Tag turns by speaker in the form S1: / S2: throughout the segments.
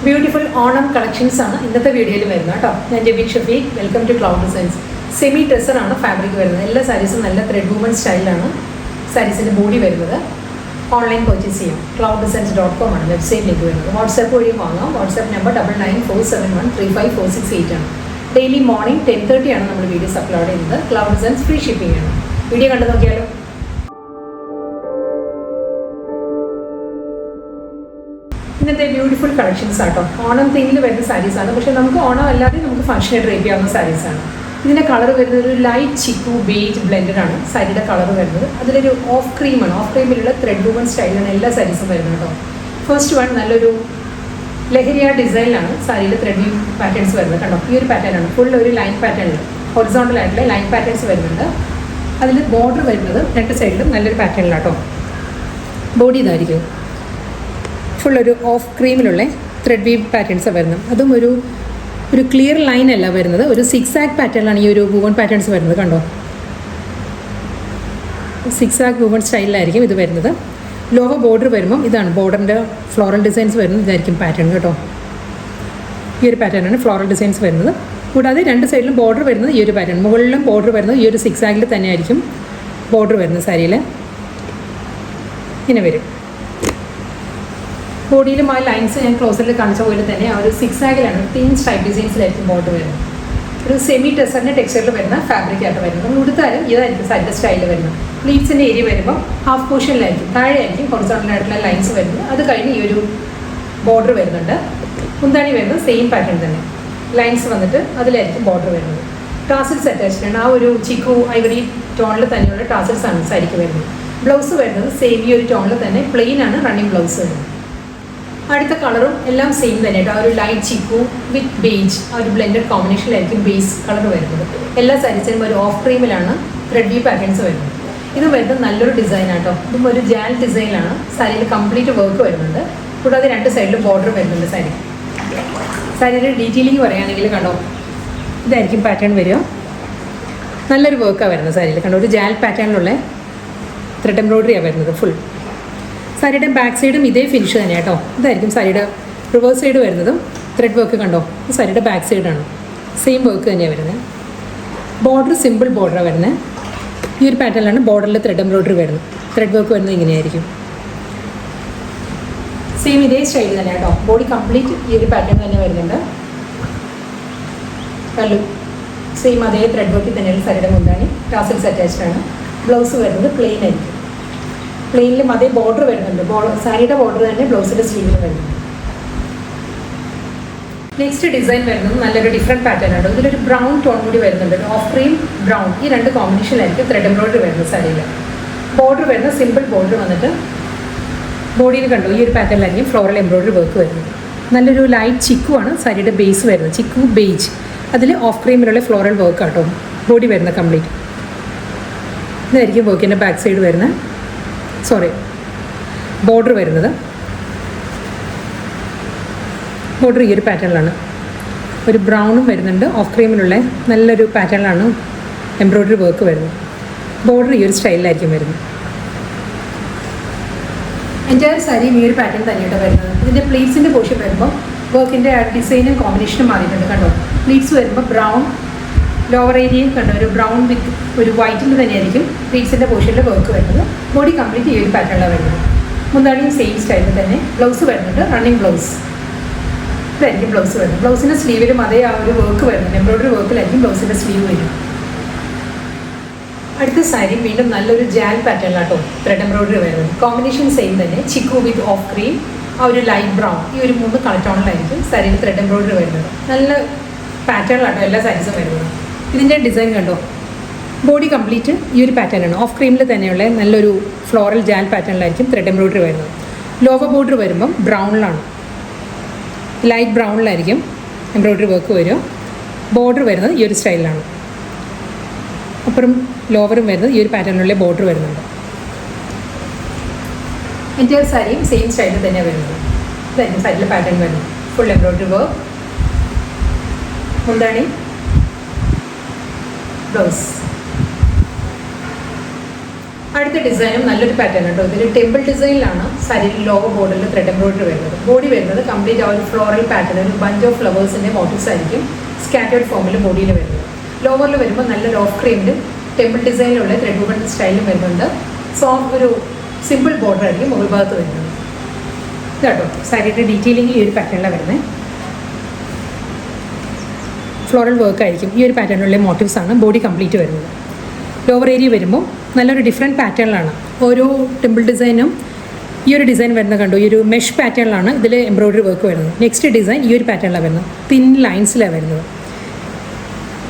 S1: Beautiful Onam collections ആണ് ഇന്നത്തെ വീഡിയോയിൽ വരുന്നത് കേട്ടോ. ഞാൻ Jebin Shafeeq. Welcome to cloud designs. Semi tussar ആണ് ഫാബ്രിക് വരുന്നത്. എല്ലാ സാരീസും നല്ല ത്രെഡ് വുമൺ സ്റ്റൈലാണ് സാരീസിൻ്റെ ബോഡി വരുന്നത്. ഓൺലൈൻ പർച്ചേസ് ചെയ്യാം. clouddesigns.com ആണ് വെബ്സൈറ്റിലേക്ക് വരുന്നത്. വാട്സാപ്പ് വഴിയും വാങ്ങാം. വാട്സാപ്പ് നമ്പർ 9947135468 ആണ്. ഡെയിലി മോർണിംഗ് 10:30 ആണ് നമ്മൾ വീഡിയോസ് അപ്ലോഡ് ചെയ്യുന്നത്. ക്ലൗഡ് ഡിസൈൻസ് ഫ്രീ ഷിപ്പിംഗ് ആണ്. വീഡിയോ കണ്ടു നോക്കിയാലോ. ഇന്നത്തെ ബ്യൂട്ടിഫുൾ കളക്ഷൻസ് ആട്ടോ. ഓണം തീമിൽ വരുന്ന സാരീസാണ്. പക്ഷേ നമുക്ക് ഓണം അല്ലാതെ നമുക്ക് ഫംഗ്ഷനെ ഡ്രേപ്പ് ചെയ്യാവുന്ന സാരീസാണ്. ഇതിൻ്റെ കളർ വരുന്നത് ഒരു ലൈറ്റ് ചിക്കു ബേജ് ബ്ലെൻഡഡ് ആണ് സാരിയുടെ കളർ വരുന്നത്. അതിലൊരു ഓഫ് ക്രീമാണ്. ഓഫ് ക്രീമിലുള്ള ത്രെഡ് വുമൺ സ്റ്റൈലാണ് എല്ലാ സാരീസും വരുന്നത് കേട്ടോ. ഫസ്റ്റ് വൺ നല്ലൊരു ലഹരിയ ഡിസൈനിലാണ് സാരിയുടെ ത്രെഡ് വ്യൂ പാറ്റേൺസ് വരുന്നത് കണ്ടോ. ഈ ഒരു പാറ്റേൺ ആണ് ഫുൾ ഒരു ലൈൻ പാറ്റേണിൽ ഹൊറിസോണ്ടൽ ആയിട്ടുള്ള ലൈൻ പാറ്റേൺസ് വരുന്നുണ്ട്. അതിൽ ബോർഡർ വരുന്നത് രണ്ട് സൈഡിലും നല്ലൊരു പാറ്റേണിലാട്ടോ. ബോഡി ഇതായിരിക്കും ഫുൾ ഒരു ഓഫ് ക്രീമിലുള്ള ത്രെഡ് വീവ് പാറ്റേൺസാണ് വരുന്നത്. അതും ഒരു ക്ലിയർ ലൈൻ അല്ല വരുന്നത്, ഒരു സിക്സ് ആക്ക് പാറ്റേണിലാണ് ഈ ഒരു വൂവൺ പാറ്റേൺസ് വരുന്നത് കണ്ടോ. സിക്സ് ആക്ക് വൂവൺ സ്റ്റൈലിലായിരിക്കും ഇത് വരുന്നത്. ലോവർ ബോർഡർ വരുമ്പം ഇതാണ് ബോർഡറിൻ്റെ ഫ്ലോറൽ ഡിസൈൻസ് വരുന്നത്. ഇതായിരിക്കും പാറ്റേൺ കേട്ടോ. ഈ ഒരു പാറ്റേണാണ് ഫ്ലോറൽ ഡിസൈൻസ് വരുന്നത്. കൂടാതെ രണ്ട് സൈഡിലും ബോർഡർ വരുന്നത് ഈ ഒരു പാറ്റേൺ. മുകളിലും ബോർഡർ വരുന്നത് ഈ ഒരു സിക്സ് ആക്കിൽ തന്നെയായിരിക്കും ബോർഡർ വരുന്നത് സാരിയിൽ. ഇങ്ങനെ വരും. ബോഡിയിലും ആ ലൈൻസ് ഞാൻ ക്ലോസറിൽ കാണിച്ച പോലെ തന്നെ ആ ഒരു സിക്സ് ആഗിലാണ് തിൻ സ്ട്രൈപ്പ് ഡിസൈൻസിലായിരിക്കും ബോർഡർ വരുന്നത്. ഒരു സെമി ടെസറിൻ്റെ ടെക്സ്ചറിൽ വരുന്ന ഫാബ്രിക്കായിട്ട് വരുന്നത്. നമ്മൾ ഉടുത്താലും ഇതായിരിക്കും സാരിയുടെ സ്റ്റൈലിൽ വരുന്നത്. പ്ലീറ്റ്സിൻ്റെ ഏരിയ വരുമ്പോൾ ഹാഫ് പോർഷനിലായിരിക്കും, താഴെയായിരിക്കും ഹൊറിസോണ്ടലായിട്ടുള്ള ലൈൻസ് വരുന്നത്. അത് കഴിഞ്ഞ് ഈ ഒരു ബോർഡർ വരുന്നുണ്ട്. മുന്താണി വരുന്നത് സെയിം പാറ്റേൺ തന്നെ, ലൈൻസ് വന്നിട്ട് അതിലായിരിക്കും ബോർഡർ വരുന്നത്. ടാസിൽസ് അറ്റാച്ച്ഡ് ആണ്. ആ ഒരു ചിക്കു ഐവറി ടോണിൽ തന്നെയുള്ള ടാസിൽസ് ആണ് സാരിക്ക് വരുന്നത്. ബ്ലൗസ് വരുന്നത് സെയിം ഈ ഒരു ടോണിൽ തന്നെ പ്ലെയിൻ ആണ് റണ്ണിങ് ബ്ലൗസ് വരുന്നത്. അടുത്ത കളറും എല്ലാം സെയിം തന്നെ കേട്ടോ. ആ ഒരു ലൈറ്റ് ചിക്കു വിത്ത് ബേജ് ആ ഒരു ബ്ലെൻഡഡ് കോമ്പിനേഷനിലായിരിക്കും ബേസ് കളർ വരുന്നത്. എല്ലാ സാരീസിനും ഒരു ഓഫ് ക്രീമിലാണ് ത്രെഡ് വ്യൂ പാറ്റേൺസ് വരുന്നത്. ഇത് വരുന്നത് നല്ലൊരു ഡിസൈൻ ആട്ടോ. ഇതും ഒരു ജാൽ ഡിസൈനിലാണ്. സാരിയിൽ കംപ്ലീറ്റ് വർക്ക് വരുന്നുണ്ട്. കൂടാതെ രണ്ട് സൈഡിലും ബോർഡർ വരുന്നുണ്ട്. സാരിയുടെ ഡീറ്റെയിലിംഗ് പറയുകയാണെങ്കിൽ കണ്ടോ, ഇതായിരിക്കും പാറ്റേൺ വരിക. നല്ലൊരു വർക്കാണ് വരുന്നത് സാരിയിൽ കണ്ടോ. ഒരു ജാൽ പാറ്റേണിലുള്ള ത്രെഡ് എംബ്രോയിഡറിയാണ് വരുന്നത് ഫുൾ. സാരിയുടെ ബാക്ക് സൈഡും ഇതേ ഫിനിഷ് തന്നെ കേട്ടോ. ഇതായിരിക്കും സാരിയുടെ റിവേഴ്സ് സൈഡ് വരുന്നതും ത്രെഡ് വർക്ക് കണ്ടോ. ഇത് സാരിയുടെ ബാക്ക് സൈഡാണ്. സെയിം വർക്ക് തന്നെയാണ് വരുന്നത്. ബോർഡർ സിമ്പിൾ ബോർഡറാണ് വരുന്നത്. ഈ ഒരു പാറ്റേണിലാണ് ബോർഡറിൽ ത്രെഡ് എംബ്രോയിഡറി വരുന്നത്. ത്രെഡ് വർക്ക് വരുന്നത് ഇങ്ങനെയായിരിക്കും. സെയിം ഇതേ സ്റ്റൈൽ തന്നെ കേട്ടോ. ബോഡി കംപ്ലീറ്റ് ഈ ഒരു പാറ്റേൺ തന്നെ വരുന്നുണ്ട്. പല്ലു സെയിം അതേ ത്രെഡ് വർക്കിൽ തന്നെയാണ് സാരിയുടെ മുന്താണി. ടാസിൽസ് അറ്റാച്ച്ഡ് ആണ്. ബ്ലൗസ് വരുന്നത് പ്ലെയിൻ ആയിരിക്കും. പ്ലെയിനിലും അതേ ബോർഡർ വരുന്നുണ്ട്. സാരിയുടെ ബോർഡർ തന്നെ ബ്ലൗസിൻ്റെ സ്ലീവിൽ വരുന്നുണ്ട്. നെക്സ്റ്റ് ഡിസൈൻ വരുന്നത് നല്ലൊരു ഡിഫറെൻറ്റ് പാറ്റേൺ ആണ്. ഇതിലൊരു ബ്രൗൺ ടോൺ കൂടി വരുന്നുണ്ട്. ഓഫ് ക്രീം ബ്രൗൺ ഈ രണ്ട് കോമ്പിനേഷനിലായിരിക്കും ത്രെഡ് എംബ്രോയിഡറി വരുന്നത് സാരിയിൽ. ബോർഡർ വരുന്നത് സിമ്പിൾ ബോർഡർ വന്നിട്ട് ബോഡിയിൽ കണ്ടു ഈ ഒരു പാറ്റേണിലായിരിക്കും ഫ്ലോറൽ എംബ്രോയിഡറി വർക്ക് വരുന്നത്. നല്ലൊരു ലൈറ്റ് ചിക്കു ആണ് സാരിയുടെ ബേസ് വരുന്നത്. ചിക്കു ബേജ് അതിൽ ഓഫ് ക്രീമിലുള്ള ഫ്ലോറൽ വർക്ക് ആട്ടോ ബോഡി വരുന്നത് കംപ്ലീറ്റ്. ഇതായിരിക്കും വർക്കിൻ്റെ ബാക്ക് സൈഡ് വരുന്നത്. ബോർഡർ വരുന്നത്. ബോർഡർ ഈ ഒരു പാറ്റേണിലാണ്. ഒരു ബ്രൗണും വരുന്നുണ്ട്. ഓഫ് ക്രീമിലുള്ള നല്ലൊരു പാറ്റേണിലാണ് എംബ്രോയിഡറി വർക്ക് വരുന്നത്. ബോർഡർ ഈ ഒരു സ്റ്റൈലിലായിരിക്കും വരുന്നത്. എൻ്റയർ സാരി ഈ ഒരു പാറ്റേൺ തന്നെയാണ് വരുന്നത്. ഇതിൻ്റെ പ്ലീറ്റ്സിൻ്റെ പോർഷൻ വരുമ്പോൾ വർക്കിൻ്റെ ഡിസൈനും കോമ്പിനേഷനും മാറിയിട്ടുണ്ട് കണ്ടോ. പ്ലീറ്റ്സ് വരുമ്പോൾ ബ്രൗൺ ലോവർ ഏരിയയും കണ്ടോ ഒരു ബ്രൗൺ വിത്ത് ഒരു വൈറ്റിൽ തന്നെയായിരിക്കും പ്ലീറ്റ്സിൻ്റെ പോർഷനിൽ വർക്ക് വരുന്നത്. ബോഡി കംപ്ലീറ്റ് ഈ ഒരു പാറ്റേണിലാണ് വരുന്നത്. മുന്താണിയും സെയിം സ്റ്റൈലിൽ തന്നെ. ബ്ലൗസ് വരുന്നുണ്ട് റണ്ണിങ് ബ്ലൗസ്. ഇതായിരിക്കും ബ്ലൗസ് വരുന്നത്. ബ്ലൗസിൻ്റെ സ്ലീവിലും അതേ ആ ഒരു വർക്ക് വരുന്നുണ്ട്. എംബ്രോയിഡറി വർക്കിലായിരിക്കും ബ്ലൗസിൻ്റെ സ്ലീവ് വരും. അടുത്ത സാരി വീണ്ടും നല്ലൊരു ജാൽ പാറ്റേണിലാട്ടോ ത്രെഡ് എംബ്രോയിഡറി വരുന്നത്. കോമ്പിനേഷൻ സെയിം തന്നെ. ചിക്കു വിത്ത് ഓഫ് ക്രീം ആ ഒരു ലൈറ്റ് ബ്രൗൺ ഈ ഒരു 3 കളർ ടോണിലായിരിക്കും സാരിയിൽ ത്രെഡ് എംബ്രോയിഡറി വരുന്നത്. നല്ല പാറ്റേണിലാട്ടോ എല്ലാ സാരീസും വരുന്നത്. ഇതിൻ്റെ ഡിസൈൻ കണ്ടോ. ബോഡി കംപ്ലീറ്റ് ഈ ഒരു പാറ്റേണാണ്. ഓഫ് ക്രീമിൽ തന്നെയുള്ള നല്ലൊരു ഫ്ലോറൽ ജാൽ പാറ്റേണിലായിരിക്കും ത്രെഡ് എംബ്രോയിഡറി വരുന്നത്. ലോവർ ബോർഡർ വരുമ്പം ബ്രൗണിലാണ്, ലൈറ്റ് ബ്രൗണിലായിരിക്കും എംബ്രോയിഡറി വർക്ക് വരിക. ബോർഡർ വരുന്നത് ഈ ഒരു സ്റ്റൈലിലാണ്. അപ്പുറം ലോവറും വരുന്നത് ഈ ഒരു പാറ്റേണിലുള്ള ബോർഡർ വരുന്നുണ്ട്. എൻ്റെ സാരിയും സെയിം സ്റ്റൈലിൽ തന്നെയാണ് വരുന്നത്. ഇതായിരിക്കും സാരിയിലെ പാറ്റേൺ വരുന്നത്. Full embroidery work. മുന്താണി ബ്ലൗസ്. അടുത്ത ഡിസൈനും നല്ലൊരു പാറ്റേൺ കേട്ടോ. ഇതിൽ ടെമ്പിൾ ഡിസൈനിലാണ് സാരിയിൽ ലോവർ ബോർഡിൽ ത്രെഡ് എംബ്രോയിഡറി വരുന്നത്. ബോഡി വരുന്നത് കംപ്ലീറ്റ് ആ ഒരു ഫ്ലോറൽ പാറ്റേൺ, ഒരു ബഞ്ച് ഓഫ് ഫ്ലവേഴ്സിൻ്റെ മോട്ടീവ്സ് ആയിരിക്കും സ്കാറ്റേർഡ് ഫോമിൽ ബോഡിയിൽ വരുന്നത്. ലോവറിൽ വരുമ്പോൾ നല്ലൊരു ഓഫ് ക്രീമിലും ടെമ്പിൾ ഡിസൈനിലുള്ള ത്രെഡ് വുമൺ സ്റ്റൈലും വരുന്നുണ്ട്. ഒരു സിമ്പിൾ ബോർഡർ ആയിരിക്കും മുകൾ ഭാഗത്ത് വരുന്നത്. ഇതാട്ടോ സാരിയുടെ ഡീറ്റെയിലിംഗ് ഈ ഒരു പാറ്റേണിലാണ് വരുന്നത്. ഫ്ലോറൽ വർക്ക് ആയിരിക്കും ഈ ഒരു പാറ്റേണിലുള്ള മോട്ടീവ്സ് ആണ് ബോഡി കംപ്ലീറ്റ് വരുന്നത്. ലോവർ ഏരിയ വരുമ്പോൾ നല്ലൊരു ഡിഫറെൻറ്റ് പാറ്റേണിലാണ് ഓരോ ടെമ്പിൾ ഡിസൈനും. ഈ ഒരു ഡിസൈൻ വരുന്നത് കണ്ടു, ഈ ഒരു മെഷ് പാറ്റേണിലാണ് ഇതിൽ എംബ്രോയിഡറി വർക്ക് വരുന്നത്. നെക്സ്റ്റ് ഡിസൈൻ ഈ ഒരു പാറ്റേണിലാണ് വരുന്നത്, തിൻ ലൈൻസിലാണ് വരുന്നത്.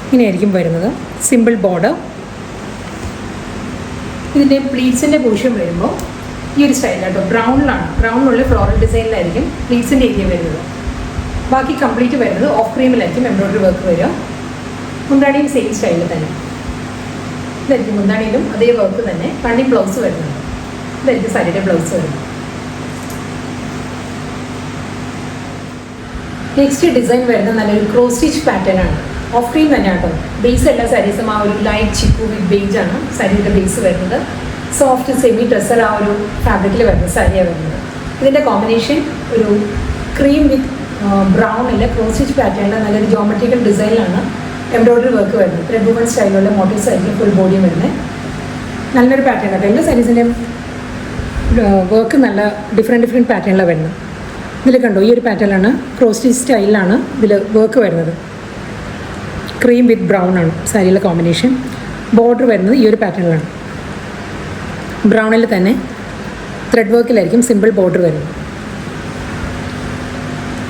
S1: ഇങ്ങനെയായിരിക്കും വരുന്നത്. Simple border. ഇതിൻ്റെ പ്ലീറ്റ്സിൻ്റെ പോർഷൻ വരുമ്പോൾ ഈ ഒരു സ്റ്റൈലാട്ടോ, ബ്രൗണിലാണ്. ബ്രൗണിലുള്ള ഫ്ലോറൽ ഡിസൈനിലായിരിക്കും പ്ലീറ്റ്സിൻ്റെ ഏരിയ വരുന്നത്. ബാക്കി കംപ്ലീറ്റ് വരുന്നത് ഓഫ് ക്രീമിലായിരിക്കും എംബ്രോയിഡറി വർക്ക് വരിക. മുന്താണിയും സെയിം സ്റ്റൈലിൽ തന്നെ. ഇതായിരിക്കും മുന്താണിയിലും അതേ വർക്ക് തന്നെ. റണ്ണിങ് ബ്ലൗസ് വരുന്നുണ്ട്. ഇതായിരിക്കും സാരിയുടെ ബ്ലൗസ് വരുന്നത്. നെക്സ്റ്റ് ഡിസൈൻ വരുന്നത് നല്ലൊരു ക്രോസ് സ്റ്റിച്ച് പാറ്റേൺ ആണ്. ഓഫ് ക്രീം തന്നെയാണ് കേട്ടോ. ബേസ് എല്ലാ സാരീസും ആ ഒരു ലൈറ്റ് ചിക്കു വിത്ത് ബേജ് ആണ് സാരിയുടെ ബേസ് വരുന്നത്. സോഫ്റ്റ് സെമി ഡ്രസ്സർ ആ ഒരു ഫാബ്രിക്കിൽ വരുന്ന സാരിയാണ് വരുന്നത്. ഇതിൻ്റെ കോമ്പിനേഷൻ ഒരു ക്രീം വിത്ത് ബ്രൗണിൽ ക്രോസ് സ്റ്റിച്ച് പാറ്റേണിൽ നല്ലൊരു ജോമെട്രിക്കൽ ഡിസൈനിലാണ് എംബ്രോയിഡറി വർക്ക് വരുന്നത്. ത്രെഡ് വുമൺ സ്റ്റൈലുള്ള മോട്ടീവ്സ് ആയിരിക്കും ഫുൾ ബോഡിയും വരുന്നത്. നല്ലൊരു പാറ്റേൺ ആട്ടോ. എല്ലാ സാരീസിൻ്റെയും വർക്ക് നല്ല ഡിഫറെൻറ്റ് പാറ്റേണിലാണ് വരുന്നത്. ഇതിൽ കണ്ടോ, ഈ ഒരു പാറ്റേണിലാണ് ക്രോസ് സ്റ്റിച്ച് സ്റ്റൈലിലാണ് ഇതിൽ വർക്ക് വരുന്നത്. ക്രീം വിത്ത് ബ്രൗൺ ആണ് സാരിയിലെ കോമ്പിനേഷൻ. ബോർഡർ വരുന്നത് ഈ ഒരു പാറ്റേണിലാണ്. ബ്രൗണിൽ തന്നെ ത്രെഡ് വർക്കിലായിരിക്കും സിമ്പിൾ ബോർഡർ വരുന്നത്.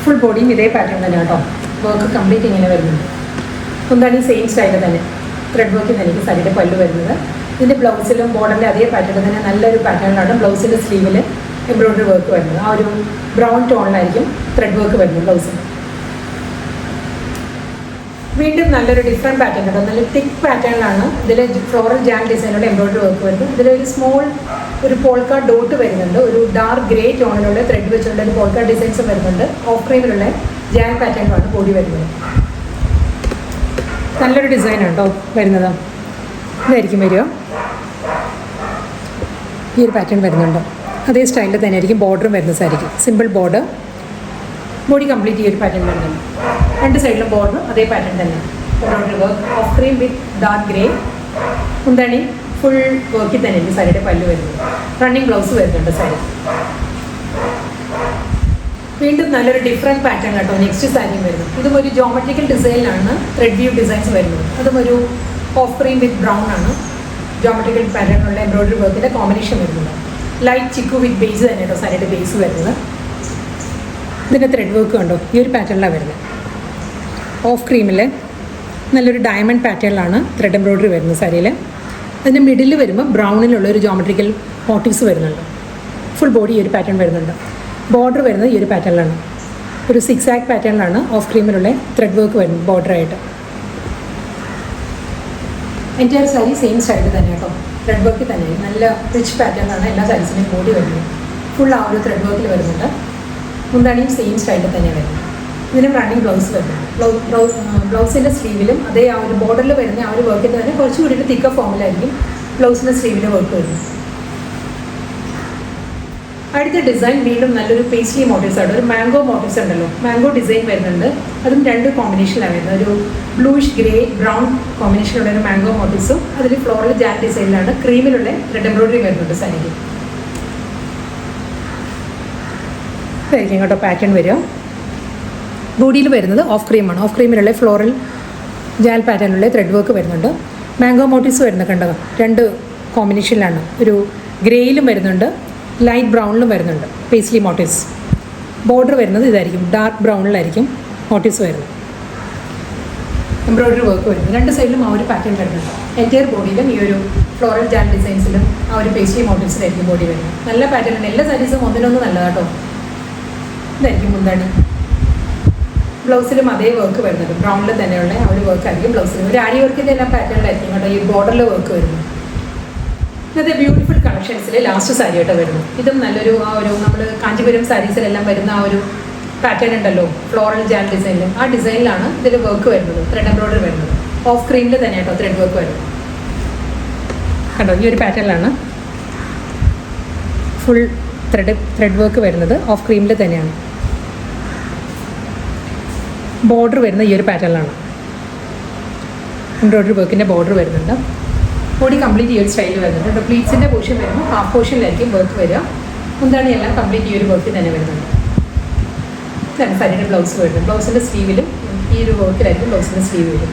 S1: ഫുൾ ബോഡിയും ഇതേ പാറ്റേൺ തന്നെ കേട്ടോ. വർക്ക് കംപ്ലീറ്റ് ഇങ്ങനെ വരുന്നുണ്ട്. എന്താണ് ഈ സെയിം സ്റ്റൈലിൽ തന്നെ ത്രെഡ് വർക്കിൽ തന്നെ സാരിയുടെ പല്ലു വരുന്നത്. ഇതിൻ്റെ ബ്ലൗസിലും ബോർഡറിൻ്റെ അതേ പാറ്റേൺ തന്നെ നല്ലൊരു പാറ്റേണിലാണ് ബ്ലൗസിൻ്റെ സ്ലീവിൽ എംബ്രോയിഡറി വർക്ക് വരുന്നത്. ആ ഒരു ബ്രൗൺ ടോണിലായിരിക്കും ത്രെഡ് വർക്ക് വരുന്നത് ബ്ലൗസിൽ. വീണ്ടും നല്ലൊരു ഡിഫറെൻറ്റ് പാറ്റേൺ കേട്ടോ. നല്ല തിക്ക് പാറ്റേണിലാണ് ഇതിൽ ഫ്ലോറൽ ജാൻ ഡിസൈനിലുള്ള എംബ്രോയിഡറി വർക്ക് വരുന്നത്. ഇതിലൊരു സ്മോൾ ഒരു പോൾക്കാ ഡോട്ട് വരുന്നുണ്ട്. ഒരു ഡാർക്ക് ഗ്രേ ടോണിലുള്ള ത്രെഡ് വെച്ചുള്ള ഒരു പോൾക്കാ ഡിസൈൻസ് വരുന്നുണ്ട്. ഓഫ് ക്രീമിലുള്ള ജാൻ പാറ്റേണിലാണ് ബോഡി വരുന്നത്. നല്ലൊരു ഡിസൈനാണ് കേട്ടോ വരുന്നത്. ഇതായിരിക്കും വരിക. ഈ ഒരു പാറ്റേൺ വരുന്നുണ്ട്. അതേ സ്റ്റൈലിൽ തന്നെ ആയിരിക്കും ബോർഡറും വരുന്നത് സാരിക്കും. Simple border. ബോഡി കംപ്ലീറ്റ് ഈ ഒരു പാറ്റേൺ വരുന്നുണ്ട്. രണ്ട് സൈഡിലും ബോർഡർ അതേ പാറ്റേൺ തന്നെ. Embroidery work of cream with dark grey. എന്താണ് ഫുൾ വർക്കിൽ തന്നെ എനിക്ക് സാരിയുടെ പല്ല് വരുന്നത്. റണ്ണിങ് ബ്ലൗസ് വരുന്നുണ്ട് സാരി. വീണ്ടും നല്ലൊരു ഡിഫറെൻറ്റ് പാറ്റേൺ കേട്ടോ നെക്സ്റ്റ് സാരിയും വരുന്നത്. ഇതും ഒരു ജോമെട്രിക്കൽ ഡിസൈനിലാണ് ത്രെഡ് വ്യൂ ഡിസൈൻസ് വരുന്നത്. അതും ഒരു ഓഫ് ക്രീം വിത്ത് ബ്രൗൺ ആണ് ജോമെട്രിക്കൽ പാറ്റേണിലുള്ള എംബ്രോയിഡറി വർക്കിൻ്റെ കോമ്പിനേഷൻ വരുന്നത്. ലൈറ്റ് ചിക്കു വിത്ത് ബേസ് തന്നെ കേട്ടോ സാരിയുടെ ബേസ് വരുന്നത്. ഇതിൻ്റെ ത്രെഡ് വർക്ക് കണ്ടോ ഈ ഒരു പാറ്റേണിലാണ് വരുന്നത്. ഓഫ് ക്രീമിൽ നല്ലൊരു ഡയമണ്ട് പാറ്റേണിലാണ് ത്രെഡ് എംബ്രോയിഡറി വരുന്നത് സാരിയിൽ. അതിൻ്റെ മിഡിൽ വരുമ്പോൾ ബ്രൗണിലുള്ള ഒരു ജോമെട്രിക്കൽ മോട്ടീവ്സ് വരുന്നുണ്ട്. ഫുൾ ബോഡി ഈ ഒരു പാറ്റേൺ വരുന്നുണ്ട്. ബോർഡർ വരുന്നത് ഈ ഒരു പാറ്റേണിലാണ്. ഒരു സിക്സ് ആക്ക് പാറ്റേണിലാണ് ഓഫ് ക്രീമിലുള്ള ത്രെഡ് വർക്ക് വരുന്നത് ബോർഡറായിട്ട്. എൻ്റെ ഒരു സാരി സെയിം സ്റ്റൈലിൽ തന്നെ കേട്ടോ. ത്രെഡ് വർക്കിൽ തന്നെ നല്ല റിച്ച് പാറ്റേണിലാണ് എല്ലാ സാരീസിൻ്റെയും ബോഡി വരുന്നത്. ഫുൾ ആ ഒരു ത്രെഡ് വർക്കിൽ വരുന്നുണ്ട്. മുന്താണിയും സെയിം സ്റ്റൈലിൽ തന്നെയാണ് വരുന്നത്. ഇതിനും റണ്ണിങ് ബ്ലൗസ് വരുന്നത്. ബ്ലൗസിൻ്റെ സ്ലീവിലും അതേ ആ ഒരു ബോർഡറിൽ വരുന്ന ആ ഒരു വർക്കിൻ്റെ തന്നെ കുറച്ച് കൂടി തിക്ക ഫോമിലായിരിക്കും ബ്ലൗസിൻ്റെ സ്ലീവിൻ്റെ വർക്ക് വരുന്നത്. അടുത്ത ഡിസൈൻ വീണ്ടും നല്ലൊരു പേസ്ട്രി മോട്ടീവ്സ് ആണ്. ഒരു മാംഗോ മോട്ടീവ്സ് ഉണ്ടല്ലോ, മാംഗോ ഡിസൈൻ വരുന്നുണ്ട്. അതും രണ്ട് കോമ്പിനേഷനിലാണ് വരുന്നത്. ഒരു ബ്ലൂഷ് ഗ്രേ ബ്രൗൺ കോമ്പിനേഷനുള്ള ഒരു മാംഗോ മോട്ടീവ്സും അതിൽ ഫ്ലോറൽ ജാൻ ഡിസൈനിലാണ് ക്രീമിലുള്ള ത്രെഡ് എംബ്രോയിഡറി വരുന്നുണ്ട് സാരിക്ക്. ഇതായിരിക്കും കേട്ടോ പാറ്റേൺ വരിക. ബോഡിയിൽ വരുന്നത് ഓഫ് ക്രീമാണ്. ഓഫ് ക്രീമിലുള്ള ഫ്ലോറൽ ജാൽ പാറ്റേണിലുള്ള ത്രെഡ് വർക്ക് വരുന്നുണ്ട്. മാംഗോ മോട്ടീവ്സ് വരുന്നത് കണ്ടോ രണ്ട് കോമ്പിനേഷനിലാണ്. ഒരു ഗ്രേയിലും വരുന്നുണ്ട്, ലൈറ്റ് ബ്രൗണിലും വരുന്നുണ്ട് പേസ്ലി മോട്ടീവ്സ്. ബോർഡർ വരുന്നത് ഇതായിരിക്കും, ഡാർക്ക് ബ്രൗണിലായിരിക്കും മോട്ടീവ്സ് വരുന്നത്. എംബ്രോയിഡറി വർക്ക് വരുന്നത് രണ്ട് സൈഡിലും ആ ഒരു പാറ്റേൺ വരുന്നുണ്ട്. എൻറ്റയർ ബോഡിയിലും ഈ ഒരു ഫ്ലോറൽ ജാൻ ഡിസൈൻസിലും ആ ഒരു പേസ്ലി മോട്ടീവ്സിലായിരിക്കും ബോഡി വരുന്നത്. നല്ല പാറ്റേൺ. എല്ലാ സാരീസും ഒന്നിനൊന്നും നല്ലതാട്ടോ. ഇതായിരിക്കും മുന്താണി. ബ്ലൗസിലും അതേ വർക്ക് വരുന്നുണ്ട്. ബ്രൗണിൽ തന്നെയുള്ള ആ ഒരു വർക്ക് ആയിരിക്കും ബ്ലൗസിൽ. ഒരു ആരി വർക്കിൻ്റെ എല്ലാ പാറ്റേണിലായിരിക്കും കേട്ടോ ഈ ബോർഡറിൽ വർക്ക് വരുന്നത്. ഇന്നത്തെ ബ്യൂട്ടിഫുൾ കളക്ഷൻസിൽ ലാസ്റ്റ് സാരി ആയിട്ട് വരുന്നു. ഇതും നല്ലൊരു ആ ഒരു നമ്മൾ കാഞ്ചീപുരം സാരീസിലെല്ലാം വരുന്ന ആ ഒരു പാറ്റേൺ ഉണ്ടല്ലോ ഫ്ലോറൽ ജാൻ ഡിസൈനിൽ, ആ ഡിസൈനിലാണ് ഇതിൽ വർക്ക് വരുന്നത്. ത്രെഡ് എംബ്രോയിഡറി വരുന്നത്. ഓഫ് ക്രീമിൽ തന്നെ കേട്ടോ ത്രെഡ് വർക്ക് വരുന്നത്. കണ്ടോ ഈ ഒരു പാറ്റേണിലാണ് ഫുൾ ത്രെഡ് വർക്ക് വരുന്നത് ഓഫ് ക്രീമിൽ തന്നെയാണ്. ബോർഡർ വരുന്ന ഈ ഒരു പാറ്റേണിലാണ്. എംബ്രോയ്ഡറി വർക്കിൻ്റെ ബോർഡർ വരുന്നുണ്ട്. ബോഡി കംപ്ലീറ്റ് ഈ ഒരു സ്റ്റൈൽ വരുന്നുണ്ട്. പ്ലീറ്റ്സിൻ്റെ പോർഷൻ വരുമ്പോൾ ഹാഫ് പോർഷനിലായിരിക്കും വർക്ക് വരിക. മുന്താണി എല്ലാം കംപ്ലീറ്റ് ഈ ഒരു വർക്ക് തന്നെ വരുന്നുണ്ട്. ഇതാണ് സാരിയുടെ ബ്ലൗസ് വരുന്നത്. ബ്ലൗസിൻ്റെ സ്ലീവിലും ഈ ഒരു വർക്കിലായിരിക്കും ബ്ലൗസിൻ്റെ സ്ലീവ് വരും.